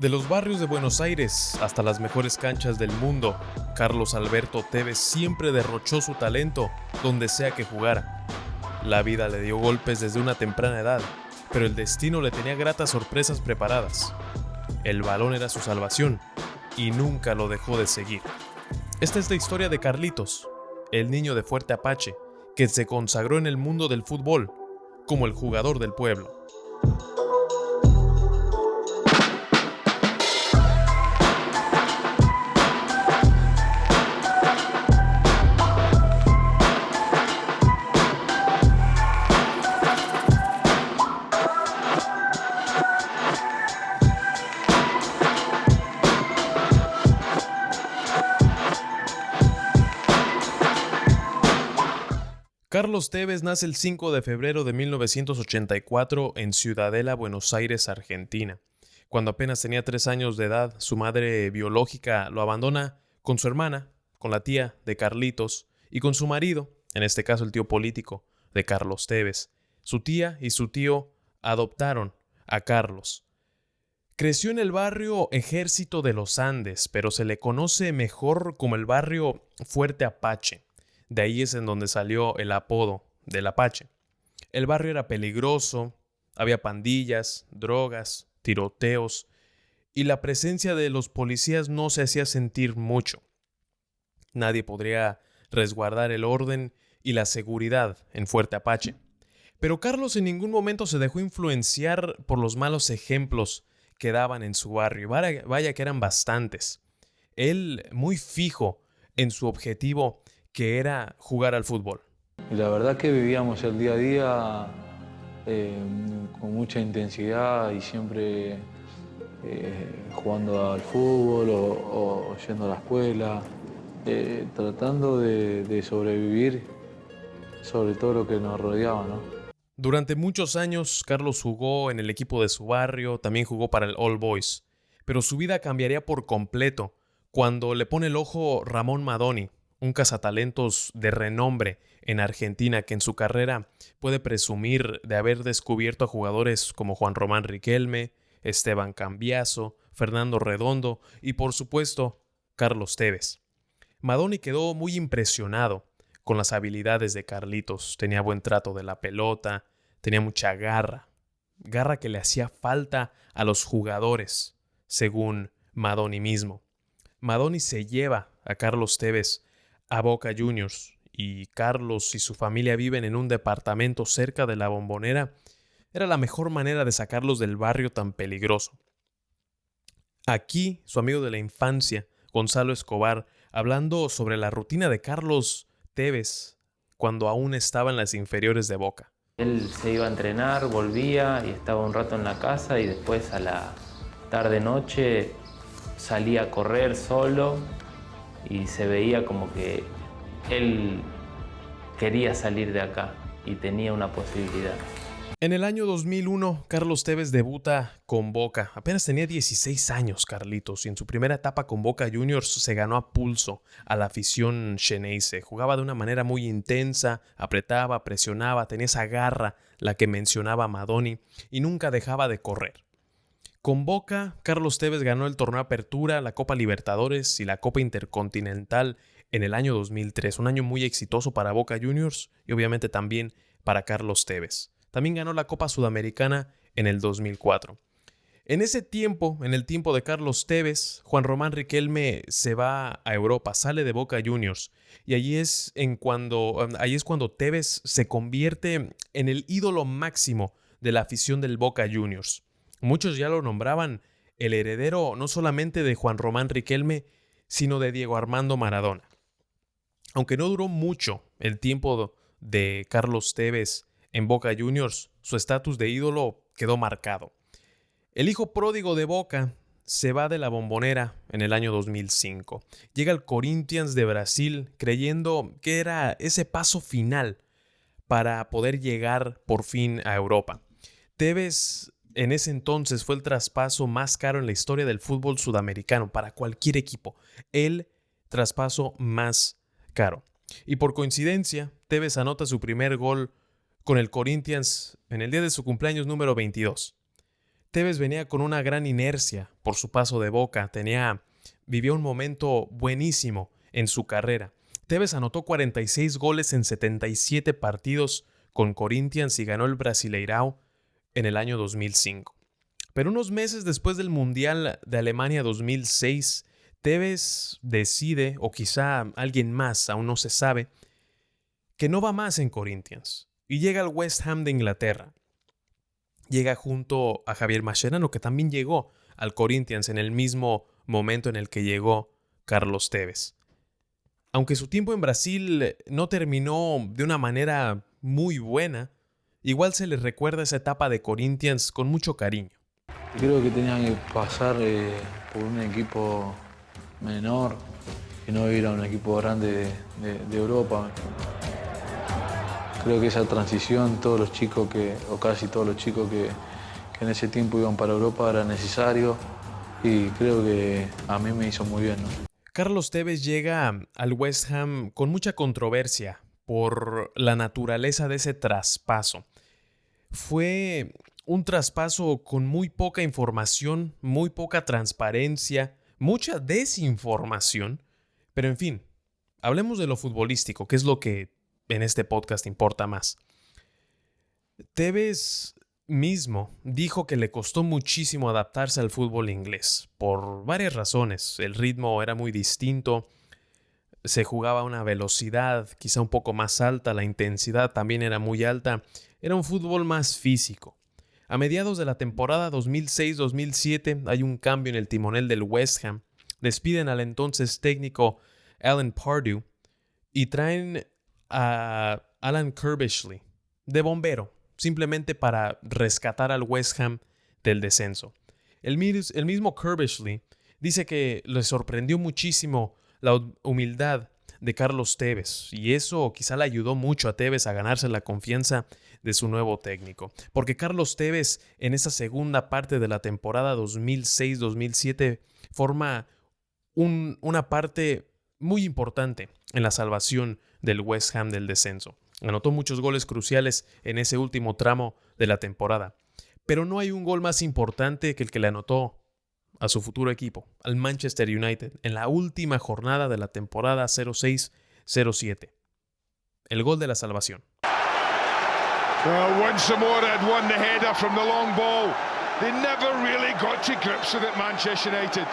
De los barrios de Buenos Aires hasta las mejores canchas del mundo, Carlos Alberto Tevez siempre derrochó su talento donde sea que jugara. La vida le dio golpes desde una temprana edad, pero el destino le tenía gratas sorpresas preparadas. El balón era su salvación y nunca lo dejó de seguir. Esta es la historia de Carlitos, el niño de Fuerte Apache, que se consagró en el mundo del fútbol como el jugador del pueblo. Carlos Tevez nace el 5 de febrero de 1984 en Ciudadela, Buenos Aires, Argentina. Cuando apenas tenía 3 años de edad, su madre biológica lo abandona con su hermana, con la tía de Carlitos y con su marido, en este caso el tío político de Carlos Tevez. Su tía y su tío adoptaron a Carlos. Creció en el barrio Ejército de los Andes, pero se le conoce mejor como el barrio Fuerte Apache. De ahí es en donde salió el apodo del Apache. El barrio era peligroso, había pandillas, drogas, tiroteos, y la presencia de los policías no se hacía sentir mucho. Nadie podría resguardar el orden y la seguridad en Fuerte Apache. Pero Carlos en ningún momento se dejó influenciar por los malos ejemplos que daban en su barrio. Vaya que eran bastantes. Él muy fijo en su objetivo, que era jugar al fútbol. Y la verdad que vivíamos el día a día con mucha intensidad y siempre jugando al fútbol o yendo a la escuela, tratando de sobrevivir sobre todo lo que nos rodeaba, ¿no? Durante muchos años, Carlos jugó en el equipo de su barrio, también jugó para el All Boys, pero su vida cambiaría por completo cuando le pone el ojo Ramón Madoni, un cazatalentos de renombre en Argentina que en su carrera puede presumir de haber descubierto a jugadores como Juan Román Riquelme, Esteban Cambiaso, Fernando Redondo y por supuesto Carlos Tevez. Madoni quedó muy impresionado con las habilidades de Carlitos. Tenía buen trato de la pelota, tenía mucha garra que le hacía falta a los jugadores, según Madoni mismo. Madoni se lleva a Carlos Tevez a Boca Juniors y Carlos y su familia viven en un departamento cerca de la Bombonera. Era la mejor manera de sacarlos del barrio tan peligroso. Aquí, su amigo de la infancia, Gonzalo Escobar, hablando sobre la rutina de Carlos Tevez cuando aún estaba en las inferiores de Boca. Él se iba a entrenar, volvía y estaba un rato en la casa y después a la tarde-noche salía a correr solo y se veía como que él quería salir de acá y tenía una posibilidad. En el año 2001, Carlos Tevez debuta con Boca. Apenas tenía 16 años, Carlitos, y en su primera etapa con Boca Juniors se ganó a pulso a la afición xeneize. Jugaba de una manera muy intensa, apretaba, presionaba, tenía esa garra, la que mencionaba Madoni, y nunca dejaba de correr. Con Boca, Carlos Tevez ganó el Torneo Apertura, la Copa Libertadores y la Copa Intercontinental en el año 2003. Un año muy exitoso para Boca Juniors y obviamente también para Carlos Tevez. También ganó la Copa Sudamericana en el 2004. En ese tiempo, en el tiempo de Carlos Tevez, Juan Román Riquelme se va a Europa, sale de Boca Juniors. Y allí es cuando Tevez se convierte en el ídolo máximo de la afición del Boca Juniors. Muchos ya lo nombraban el heredero no solamente de Juan Román Riquelme, sino de Diego Armando Maradona. Aunque no duró mucho el tiempo de Carlos Tevez en Boca Juniors, su estatus de ídolo quedó marcado. El hijo pródigo de Boca se va de la Bombonera en el año 2005. Llega al Corinthians de Brasil creyendo que era ese paso final para poder llegar por fin a Europa. Tevez en ese entonces fue el traspaso más caro en la historia del fútbol sudamericano para cualquier equipo. El traspaso más caro. Y por coincidencia, Tevez anota su primer gol con el Corinthians en el día de su cumpleaños número 22. Tevez venía con una gran inercia por su paso de Boca, vivió un momento buenísimo en su carrera. Tevez anotó 46 goles en 77 partidos con Corinthians y ganó el Brasileirão en el año 2005. Pero unos meses después del Mundial de Alemania 2006, Tevez decide, o quizá alguien más, aún no se sabe, que no va más en Corinthians y llega al West Ham de Inglaterra. Llega junto a Javier Mascherano, que también llegó al Corinthians en el mismo momento en el que llegó Carlos Tevez. Aunque su tiempo en Brasil no terminó de una manera muy buena, igual se le recuerda esa etapa de Corinthians con mucho cariño. Creo que tenían que pasar por un equipo menor y no ir a un equipo grande de Europa. Creo que esa transición, todos los chicos o casi todos los chicos que en ese tiempo iban para Europa era necesario y creo que a mí me hizo muy bien, ¿no? Carlos Tevez llega al West Ham con mucha controversia por la naturaleza de ese traspaso. Fue un traspaso con muy poca información, muy poca transparencia, mucha desinformación, pero en fin, hablemos de lo futbolístico, que es lo que en este podcast importa más. Tevez mismo dijo que le costó muchísimo adaptarse al fútbol inglés, por varias razones. El ritmo era muy distinto, se jugaba a una velocidad quizá un poco más alta, la intensidad también era muy alta, era un fútbol más físico. A mediados de la temporada 2006-2007 hay un cambio en el timonel del West Ham, despiden al entonces técnico Alan Pardew y traen a Alan Curbishley de bombero, simplemente para rescatar al West Ham del descenso. El mismo Curbishley dice que le sorprendió muchísimo la humildad de Carlos Tevez y eso quizá le ayudó mucho a Tevez a ganarse la confianza de su nuevo técnico, porque Carlos Tevez en esa segunda parte de la temporada 2006-2007 forma una parte muy importante en la salvación del West Ham del descenso. Anotó muchos goles cruciales en ese último tramo de la temporada, pero no hay un gol más importante que el que le anotó a su futuro equipo, al Manchester United, en la última jornada de la temporada 06-07. El gol de la salvación. Well, once more had won the header from the long ball. They never really got to grips with it, Manchester United.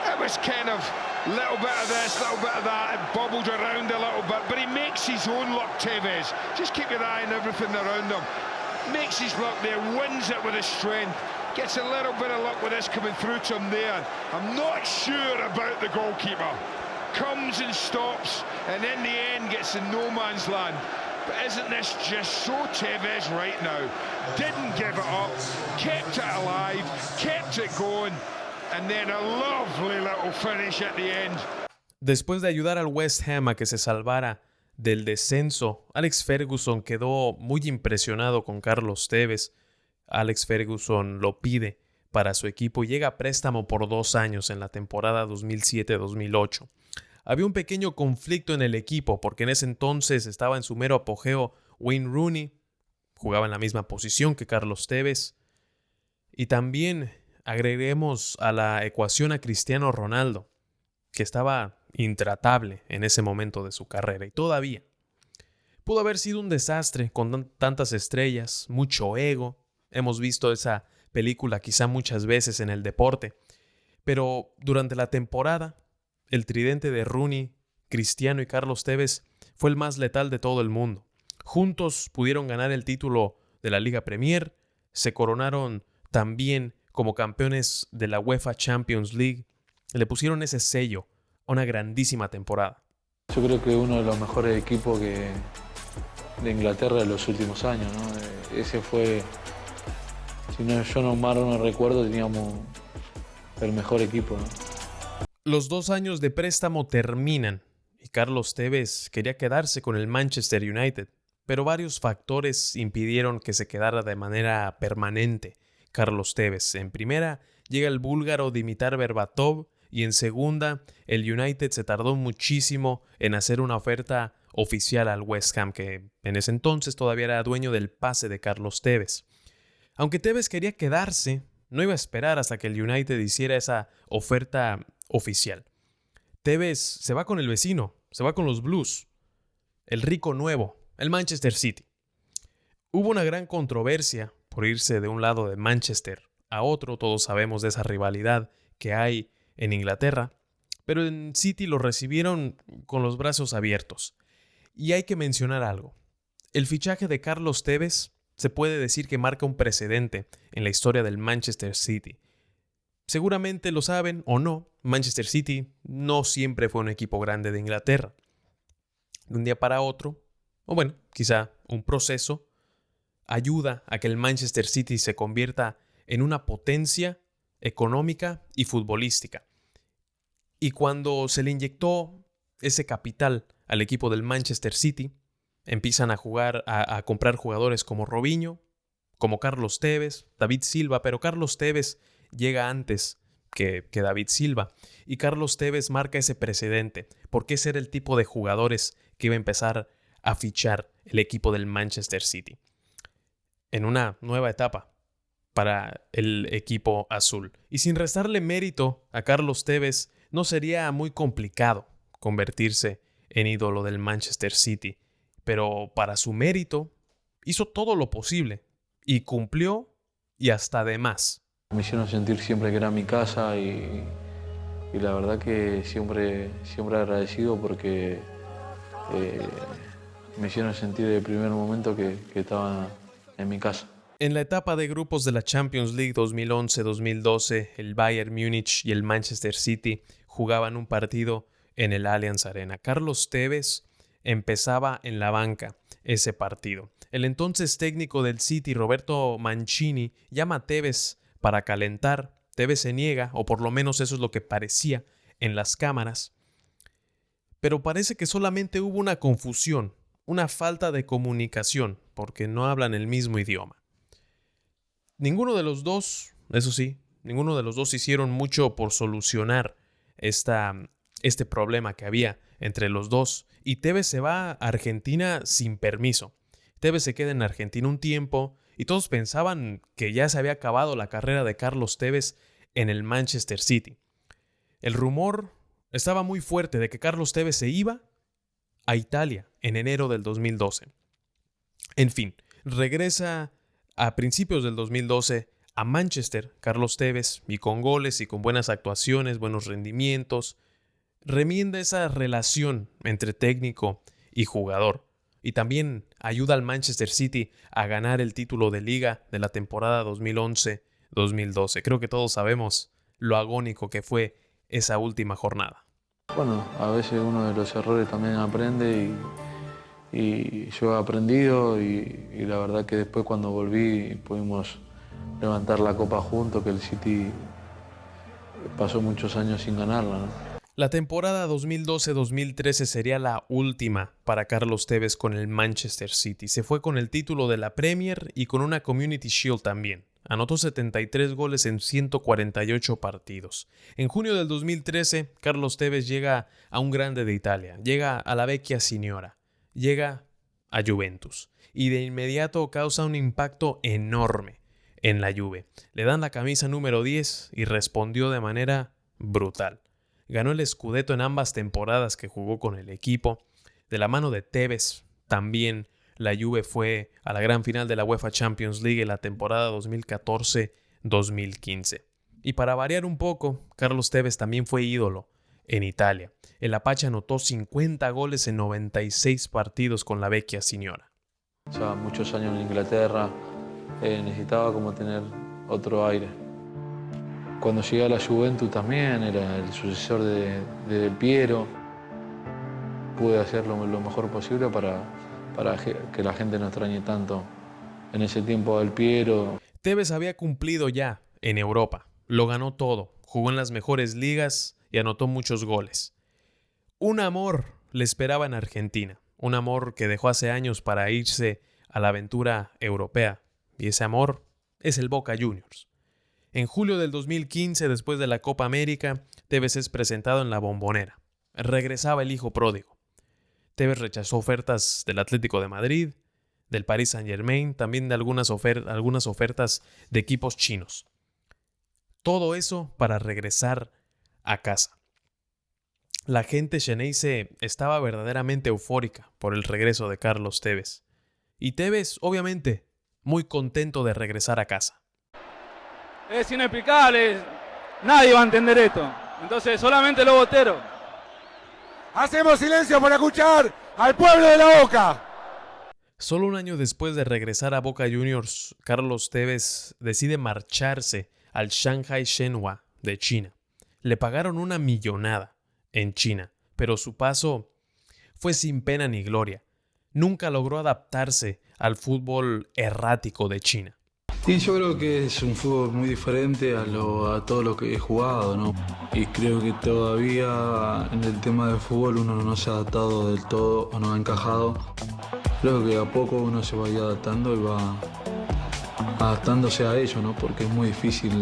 It was kind of little bit of this, little bit of that. It bobbled around a little bit, but he makes his own luck, Tevez. Just keep your eye on everything around him. Makes his luck there, wins it with his strength. Gets a little bit of luck with this coming through to him there. I'm not sure about the goalkeeper. Comes and stops, and in the end gets in no man's land. But isn't this just so Tevez right now? Didn't give it up, kept it alive, kept it going, and then a lovely little finish at the end. Después de ayudar al West Ham a que se salvara del descenso, Alex Ferguson quedó muy impresionado con Carlos Tevez. Alex Ferguson lo pide para su equipo y llega a préstamo por 2 años en la temporada 2007-2008. Había un pequeño conflicto en el equipo porque en ese entonces estaba en su mero apogeo Wayne Rooney, jugaba en la misma posición que Carlos Tevez, y también agreguemos a la ecuación a Cristiano Ronaldo, que estaba intratable en ese momento de su carrera y todavía. Pudo haber sido un desastre con tantas estrellas, mucho ego. Hemos visto esa película quizá muchas veces en el deporte, pero durante la temporada el tridente de Rooney, Cristiano y Carlos Tevez fue el más letal de todo el mundo. Juntos pudieron ganar el título de la Liga Premier, se coronaron también como campeones de la UEFA Champions League, le pusieron ese sello a una grandísima temporada. Yo creo que uno de los mejores equipos de Inglaterra de los últimos años, ¿no? Ese fue, si no, yo no recuerdo, teníamos el mejor equipo, ¿no? Los 2 años de préstamo terminan y Carlos Tevez quería quedarse con el Manchester United, pero varios factores impidieron que se quedara de manera permanente Carlos Tevez. En primera, llega el búlgaro Dimitar Berbatov y en segunda, el United se tardó muchísimo en hacer una oferta oficial al West Ham, que en ese entonces todavía era dueño del pase de Carlos Tevez. Aunque Tevez quería quedarse, no iba a esperar hasta que el United hiciera esa oferta oficial. Tevez se va con el vecino, se va con los Blues, el rico nuevo, el Manchester City. Hubo una gran controversia por irse de un lado de Manchester a otro, todos sabemos de esa rivalidad que hay en Inglaterra, pero en City lo recibieron con los brazos abiertos. Y hay que mencionar algo. El fichaje de Carlos Tevez se puede decir que marca un precedente en la historia del Manchester City. Seguramente lo saben o no, Manchester City no siempre fue un equipo grande de Inglaterra. De un día para otro, o bueno, quizá un proceso, ayuda a que el Manchester City se convierta en una potencia económica y futbolística. Y cuando se le inyectó ese capital al equipo del Manchester City, empiezan a comprar jugadores como Robinho, como Carlos Tevez, David Silva, pero Carlos Tevez llega antes que David Silva. Y Carlos Tevez marca ese precedente, porque ese era el tipo de jugadores que iba a empezar a fichar el equipo del Manchester City. En una nueva etapa para el equipo azul. Y sin restarle mérito a Carlos Tevez, no sería muy complicado convertirse en ídolo del Manchester City. Pero para su mérito, hizo todo lo posible y cumplió y hasta de más. Me hicieron sentir siempre que era mi casa y la verdad que siempre agradecido porque me hicieron sentir desde el primer momento que estaba en mi casa. En la etapa de grupos de la Champions League 2011-2012, el Bayern Múnich y el Manchester City jugaban un partido en el Allianz Arena. Carlos Tevez empezaba en la banca ese partido. El entonces técnico del City, Roberto Mancini, llama a Tevez para calentar. Tevez se niega, o por lo menos eso es lo que parecía en las cámaras. Pero parece que solamente hubo una confusión, una falta de comunicación, porque no hablan el mismo idioma. Ninguno de los dos, eso sí, ninguno de los dos hicieron mucho por solucionar este problema que había entre los dos. Y Tevez se va a Argentina sin permiso. Tevez se queda en Argentina un tiempo y todos pensaban que ya se había acabado la carrera de Carlos Tevez en el Manchester City. El rumor estaba muy fuerte de que Carlos Tevez se iba a Italia en enero del 2012. En fin, regresa a principios del 2012 a Manchester, Carlos Tevez, y con goles y con buenas actuaciones, buenos rendimientos, remienda esa relación entre técnico y jugador. Y también ayuda al Manchester City a ganar el título de liga de la temporada 2011-2012. Creo que todos sabemos lo agónico que fue esa última jornada. Bueno, a veces uno de los errores también aprende y yo he aprendido y la verdad que después cuando volví pudimos levantar la copa juntos, que el City pasó muchos años sin ganarla, ¿no? La temporada 2012-2013 sería la última para Carlos Tevez con el Manchester City. Se fue con el título de la Premier y con una Community Shield también. Anotó 73 goles en 148 partidos. En junio del 2013, Carlos Tevez llega a un grande de Italia. Llega a la Vecchia Signora. Llega a Juventus. Y de inmediato causa un impacto enorme en la Juve. Le dan la camisa número 10 y respondió de manera brutal. Ganó el Scudetto en ambas temporadas que jugó con el equipo. De la mano de Tevez, también la Juve fue a la gran final de la UEFA Champions League en la temporada 2014-2015. Y para variar un poco, Carlos Tevez también fue ídolo en Italia. El Apache anotó 50 goles en 96 partidos con la Vecchia Signora. O sea, muchos años en Inglaterra, necesitaba como tener otro aire. Cuando llegué a la Juventus también, era el sucesor de Del Piero. Pude hacer lo mejor posible para que la gente no extrañe tanto en ese tiempo a Del Piero. Tevez había cumplido ya en Europa. Lo ganó todo. Jugó en las mejores ligas y anotó muchos goles. Un amor le esperaba en Argentina. Un amor que dejó hace años para irse a la aventura europea. Y ese amor es el Boca Juniors. En julio del 2015, después de la Copa América, Tevez es presentado en la Bombonera. Regresaba el hijo pródigo. Tevez rechazó ofertas del Atlético de Madrid, del Paris Saint-Germain, también de algunas ofertas de equipos chinos. Todo eso para regresar a casa. La gente xeneize estaba verdaderamente eufórica por el regreso de Carlos Tevez. Y Tevez, obviamente, muy contento de regresar a casa. Es inexplicable, nadie va a entender esto. Entonces, solamente los boteros. Hacemos silencio para escuchar al pueblo de La Boca. Solo un año después de regresar a Boca Juniors, Carlos Tevez decide marcharse al Shanghai Shenhua de China. Le pagaron una millonada en China, pero su paso fue sin pena ni gloria. Nunca logró adaptarse al fútbol errático de China. Y yo creo que es un fútbol muy diferente a todo lo que he jugado, ¿no? Y creo que todavía en el tema del fútbol uno no se ha adaptado del todo o no ha encajado. Creo que a poco uno se va a ir adaptando y va adaptándose a ello, ¿no? Porque es muy difícil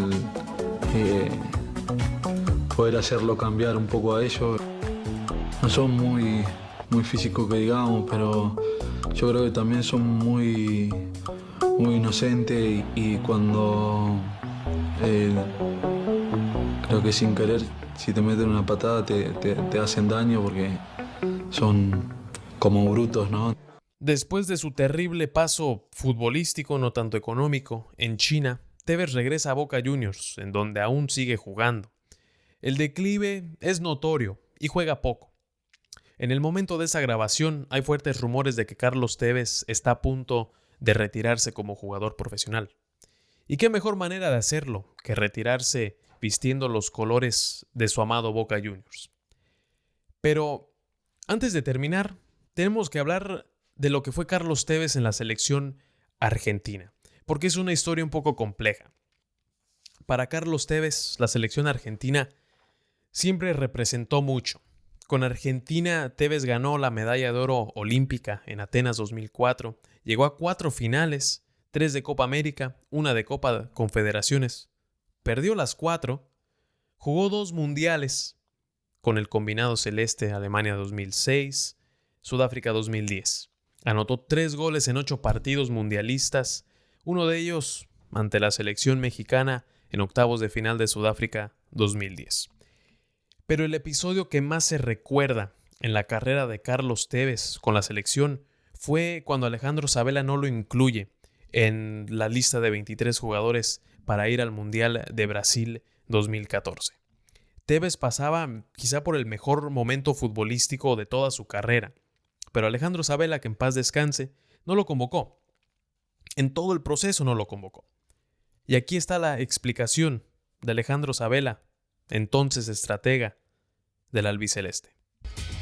poder hacerlo cambiar un poco a ellos. No son muy físicos que digamos, pero yo creo que también son muy inocentes y cuando creo que sin querer, si te meten una patada te hacen daño porque son como brutos, ¿no? Después de su terrible paso futbolístico, no tanto económico, en China, Tevez regresa a Boca Juniors, en donde aún sigue jugando. El declive es notorio y juega poco. En el momento de esa grabación hay fuertes rumores de que Carlos Tevez está a punto de retirarse como jugador profesional. ¿Y qué mejor manera de hacerlo que retirarse vistiendo los colores de su amado Boca Juniors? Pero antes de terminar, tenemos que hablar de lo que fue Carlos Tevez en la selección argentina, porque es una historia un poco compleja. Para Carlos Tevez, la selección argentina siempre representó mucho. Con Argentina, Tevez ganó la medalla de oro olímpica en Atenas 2004, llegó a 4 finales, 3 de Copa América, 1 de Copa Confederaciones. Perdió las 4, jugó 2 mundiales con el combinado celeste Alemania 2006, Sudáfrica 2010. Anotó 3 goles en 8 partidos mundialistas, uno de ellos ante la selección mexicana en octavos de final de Sudáfrica 2010. Pero el episodio que más se recuerda en la carrera de Carlos Tevez con la selección fue cuando Alejandro Sabella no lo incluye en la lista de 23 jugadores para ir al Mundial de Brasil 2014. Tevez pasaba quizá por el mejor momento futbolístico de toda su carrera, pero Alejandro Sabella, que en paz descanse, no lo convocó. En todo el proceso no lo convocó. Y aquí está la explicación de Alejandro Sabella, entonces estratega del albiceleste.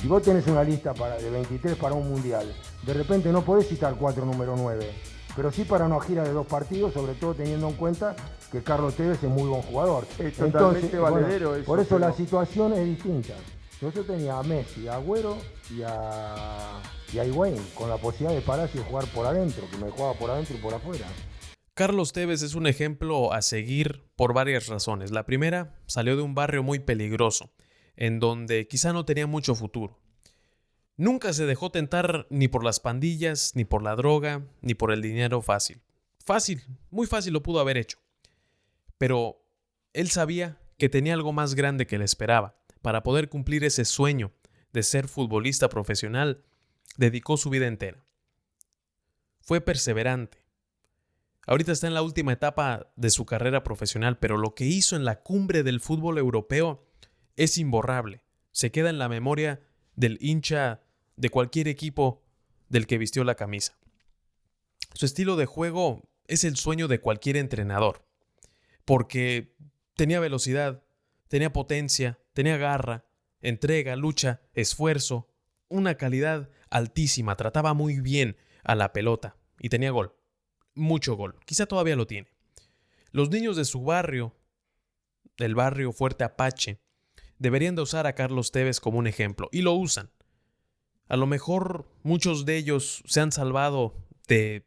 Si vos tenés una lista de 23 para un mundial, de repente no podés citar 4 número 9, pero sí para una gira de 2 partidos, sobre todo teniendo en cuenta que Carlos Tevez es muy buen jugador. Es totalmente valedero, bueno, eso, por eso pero la situación es distinta. Yo tenía a Messi, a Agüero y a Higuaín, con la posibilidad de pararse y jugar por adentro, que me jugaba por adentro y por afuera. Carlos Tevez es un ejemplo a seguir por varias razones. La primera, salió de un barrio muy peligroso, en donde quizá no tenía mucho futuro. Nunca se dejó tentar ni por las pandillas, ni por la droga, ni por el dinero fácil. Fácil, muy fácil lo pudo haber hecho. Pero él sabía que tenía algo más grande que le esperaba. Para poder cumplir ese sueño de ser futbolista profesional, dedicó su vida entera. Fue perseverante. Ahorita está en la última etapa de su carrera profesional, pero lo que hizo en la cumbre del fútbol europeo es imborrable. Se queda en la memoria del hincha de cualquier equipo del que vistió la camisa. Su estilo de juego es el sueño de cualquier entrenador, porque tenía velocidad, tenía potencia, tenía garra, entrega, lucha, esfuerzo, una calidad altísima, trataba muy bien a la pelota y tenía gol. Mucho gol, quizá todavía lo tiene. Los niños de su barrio, del barrio Fuerte Apache, deberían de usar a Carlos Tevez como un ejemplo, y lo usan. A lo mejor muchos de ellos se han salvado de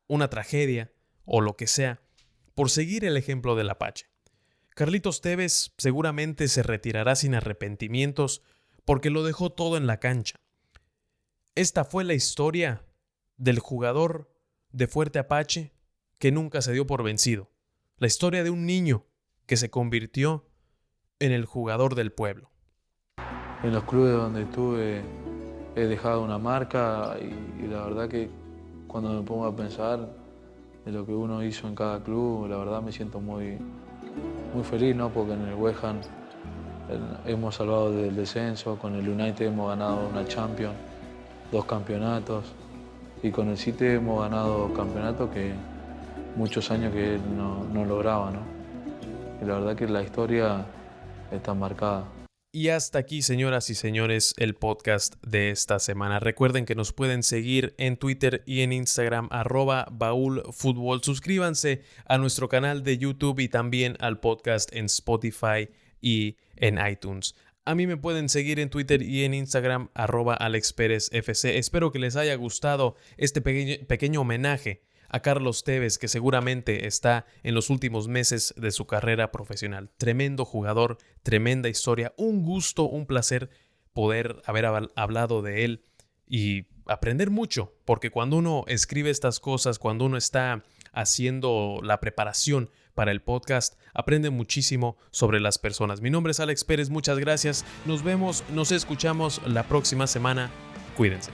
una tragedia o lo que sea por seguir el ejemplo del Apache. Carlitos Tevez seguramente se retirará sin arrepentimientos porque lo dejó todo en la cancha. Esta fue la historia del jugador de Fuerte Apache que nunca se dio por vencido. La historia de un niño que se convirtió en el jugador del pueblo. En los clubes donde estuve he dejado una marca y la verdad que cuando me pongo a pensar de lo que uno hizo en cada club, la verdad me siento muy feliz, ¿no? Porque en el West Ham hemos salvado del descenso, con el United hemos ganado una Champions, 2 campeonatos, y con el City hemos ganado campeonatos que muchos años que él no lograba, ¿no? Y la verdad que la historia está marcada. Y hasta aquí, señoras y señores, el podcast de esta semana. Recuerden que nos pueden seguir en Twitter y en Instagram, @baúlfutbol. Suscríbanse a nuestro canal de YouTube y también al podcast en Spotify y en iTunes. A mí me pueden seguir en Twitter y en Instagram, @AlexPérezFC. Espero que les haya gustado este pequeño homenaje a Carlos Tevez, que seguramente está en los últimos meses de su carrera profesional. Tremendo jugador, tremenda historia, un gusto, un placer poder haber hablado de él y aprender mucho, porque cuando uno escribe estas cosas, cuando uno está haciendo la preparación para el podcast, aprende muchísimo sobre las personas. Mi nombre es Alex Pérez, muchas gracias, nos vemos, nos escuchamos la próxima semana, cuídense.